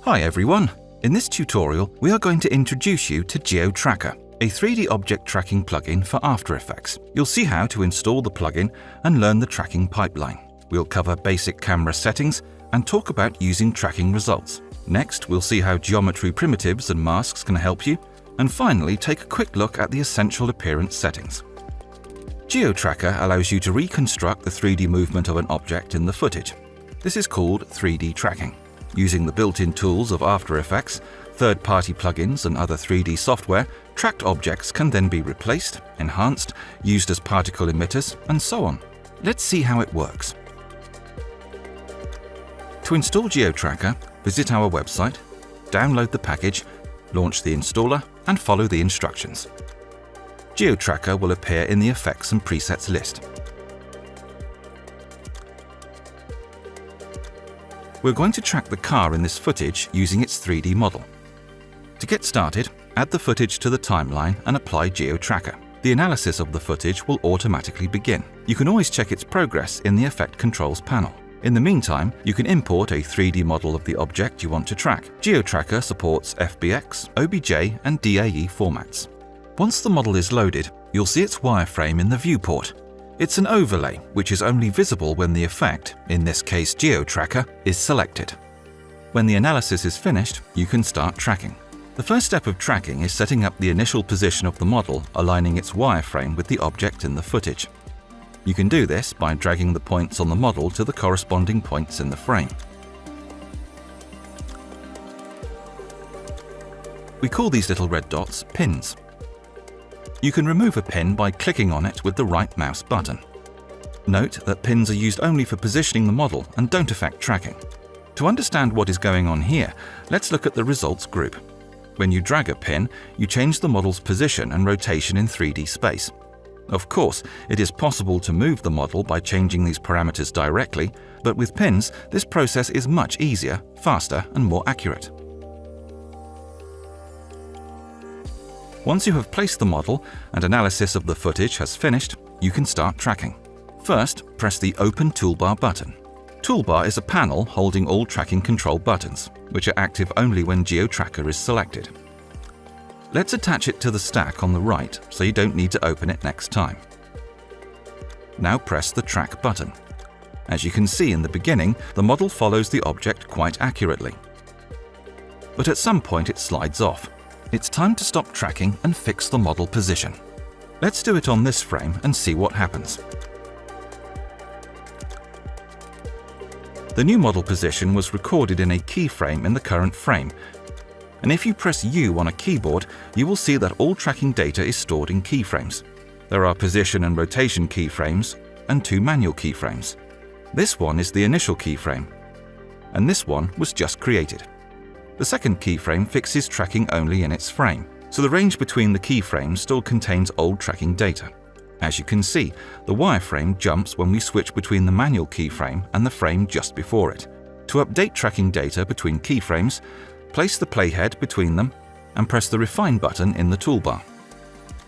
Hi everyone! In this tutorial, we are going to introduce you to GeoTracker, a 3D object tracking plugin for After Effects. You'll see how to install the plugin and learn the tracking pipeline. We'll cover basic camera settings and talk about using tracking results. Next, we'll see how geometry primitives and masks can help you, and finally take a quick look at the essential appearance settings. GeoTracker allows you to reconstruct the 3D movement of an object in the footage. This is called 3D tracking. Using the built-in tools of After Effects, third-party plugins and other 3D software, tracked objects can then be replaced, enhanced, used as particle emitters, and so on. Let's see how it works. To install GeoTracker, visit our website, download the package, launch the installer, and follow the instructions. GeoTracker will appear in the Effects and Presets list. We're going to track the car in this footage using its 3D model. To get started, add the footage to the timeline and apply GeoTracker. The analysis of the footage will automatically begin. You can always check its progress in the Effect Controls panel. In the meantime, you can import a 3D model of the object you want to track. GeoTracker supports FBX, OBJ, and DAE formats. Once the model is loaded, you'll see its wireframe in the viewport. It's an overlay, which is only visible when the effect, in this case GeoTracker, is selected. When the analysis is finished, you can start tracking. The first step of tracking is setting up the initial position of the model, aligning its wireframe with the object in the footage. You can do this by dragging the points on the model to the corresponding points in the frame. We call these little red dots pins. You can remove a pin by clicking on it with the right mouse button. Note that pins are used only for positioning the model and don't affect tracking. To understand what is going on here, let's look at the results group. When you drag a pin, you change the model's position and rotation in 3D space. Of course, it is possible to move the model by changing these parameters directly, but with pins, this process is much easier, faster, and more accurate. Once you have placed the model and analysis of the footage has finished, you can start tracking. First, press the Open Toolbar button. Toolbar is a panel holding all tracking control buttons, which are active only when GeoTracker is selected. Let's attach it to the stack on the right so you don't need to open it next time. Now press the Track button. As you can see in the beginning, the model follows the object quite accurately. But at some point it slides off. It's time to stop tracking and fix the model position. Let's do it on this frame and see what happens. The new model position was recorded in a keyframe in the current frame, and if you press U on a keyboard, you will see that all tracking data is stored in keyframes. There are position and rotation keyframes and 2 manual keyframes. This one is the initial keyframe, and this one was just created. The second keyframe fixes tracking only in its frame, so the range between the keyframes still contains old tracking data. As you can see, the wireframe jumps when we switch between the manual keyframe and the frame just before it. To update tracking data between keyframes, place the playhead between them and press the Refine button in the toolbar.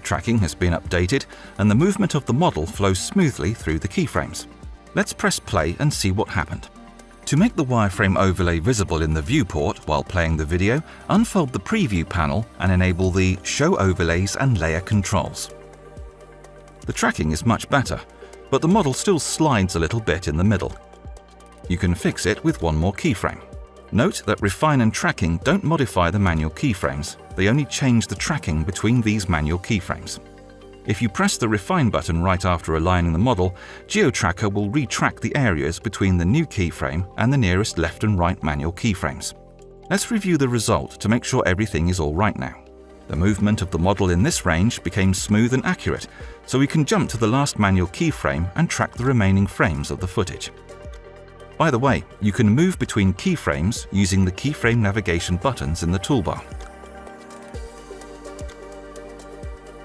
Tracking has been updated and the movement of the model flows smoothly through the keyframes. Let's press play and see what happened. To make the wireframe overlay visible in the viewport while playing the video, unfold the Preview panel and enable the Show Overlays and Layer Controls. The tracking is much better, but the model still slides a little bit in the middle. You can fix it with one more keyframe. Note that Refine and Tracking don't modify the manual keyframes, they only change the tracking between these manual keyframes. If you press the Refine button right after aligning the model, GeoTracker will retrack the areas between the new keyframe and the nearest left and right manual keyframes. Let's review the result to make sure everything is all right now. The movement of the model in this range became smooth and accurate, so we can jump to the last manual keyframe and track the remaining frames of the footage. By the way, you can move between keyframes using the keyframe navigation buttons in the toolbar.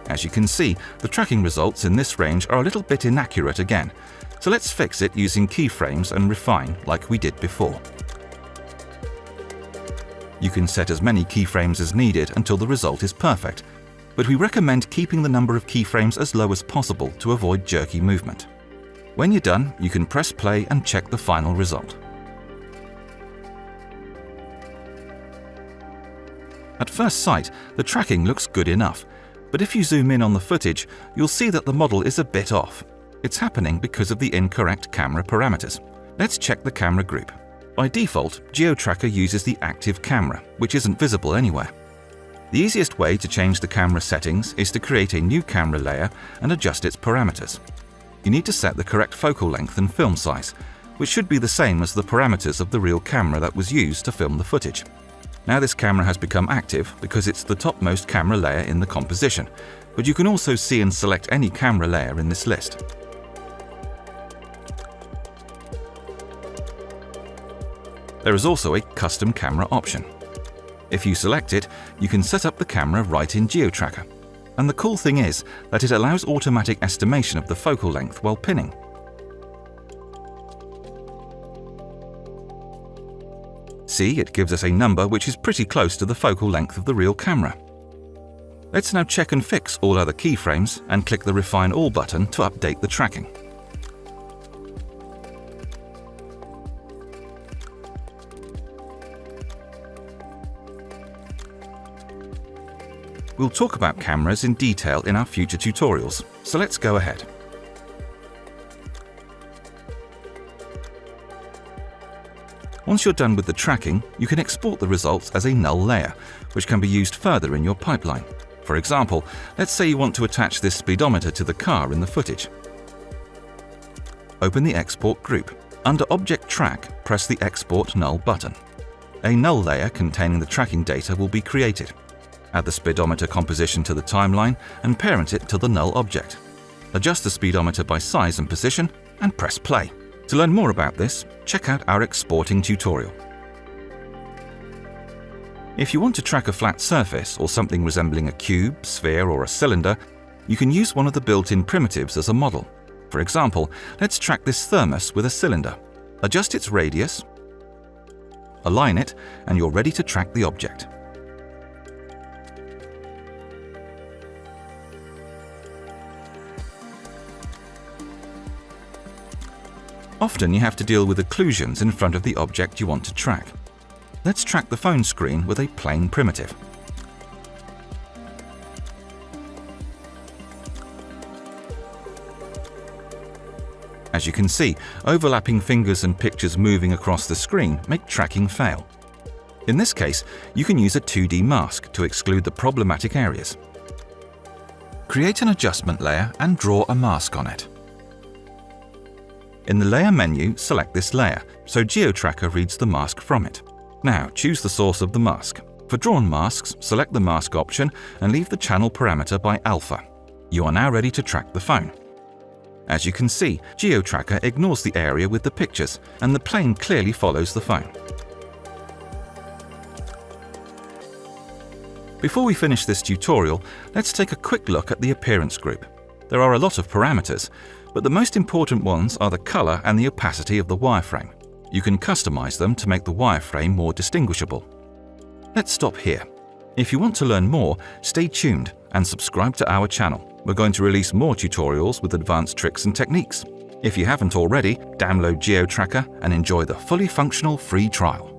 As you can see, the tracking results in this range are a little bit inaccurate again, so let's fix it using keyframes and refine like we did before. You can set as many keyframes as needed until the result is perfect, but we recommend keeping the number of keyframes as low as possible to avoid jerky movement. When you're done, you can press play and check the final result. At first sight, the tracking looks good enough, but if you zoom in on the footage, you'll see that the model is a bit off. It's happening because of the incorrect camera parameters. Let's check the camera group. By default, GeoTracker uses the active camera, which isn't visible anywhere. The easiest way to change the camera settings is to create a new camera layer and adjust its parameters. You need to set the correct focal length and film size, which should be the same as the parameters of the real camera that was used to film the footage. Now this camera has become active because it's the topmost camera layer in the composition, but you can also see and select any camera layer in this list. There is also a custom camera option. If you select it, you can set up the camera right in GeoTracker. And the cool thing is that it allows automatic estimation of the focal length while pinning. See, it gives us a number which is pretty close to the focal length of the real camera. Let's now check and fix all other keyframes and click the Refine All button to update the tracking. We'll talk about cameras in detail in our future tutorials, so let's go ahead. Once you're done with the tracking, you can export the results as a null layer, which can be used further in your pipeline. For example, let's say you want to attach this speedometer to the car in the footage. Open the Export group. Under Object Track, press the Export Null button. A null layer containing the tracking data will be created. Add the speedometer composition to the timeline and parent it to the null object. Adjust the speedometer by size and position and press play. To learn more about this, check out our exporting tutorial. If you want to track a flat surface or something resembling a cube, sphere, or a cylinder, you can use one of the built-in primitives as a model. For example, let's track this thermos with a cylinder. Adjust its radius, align it, and you're ready to track the object. Often you have to deal with occlusions in front of the object you want to track. Let's track the phone screen with a plain primitive. As you can see, overlapping fingers and pictures moving across the screen make tracking fail. In this case, you can use a 2D mask to exclude the problematic areas. Create an adjustment layer and draw a mask on it. In the Layer menu, select this layer, so GeoTracker reads the mask from it. Now, choose the source of the mask. For drawn masks, select the mask option and leave the channel parameter by alpha. You are now ready to track the phone. As you can see, GeoTracker ignores the area with the pictures, and the plane clearly follows the phone. Before we finish this tutorial, let's take a quick look at the appearance group. There are a lot of parameters, but the most important ones are the color and the opacity of the wireframe. You can customize them to make the wireframe more distinguishable. Let's stop here. If you want to learn more, stay tuned and subscribe to our channel. We're going to release more tutorials with advanced tricks and techniques. If you haven't already, download GeoTracker and enjoy the fully functional free trial.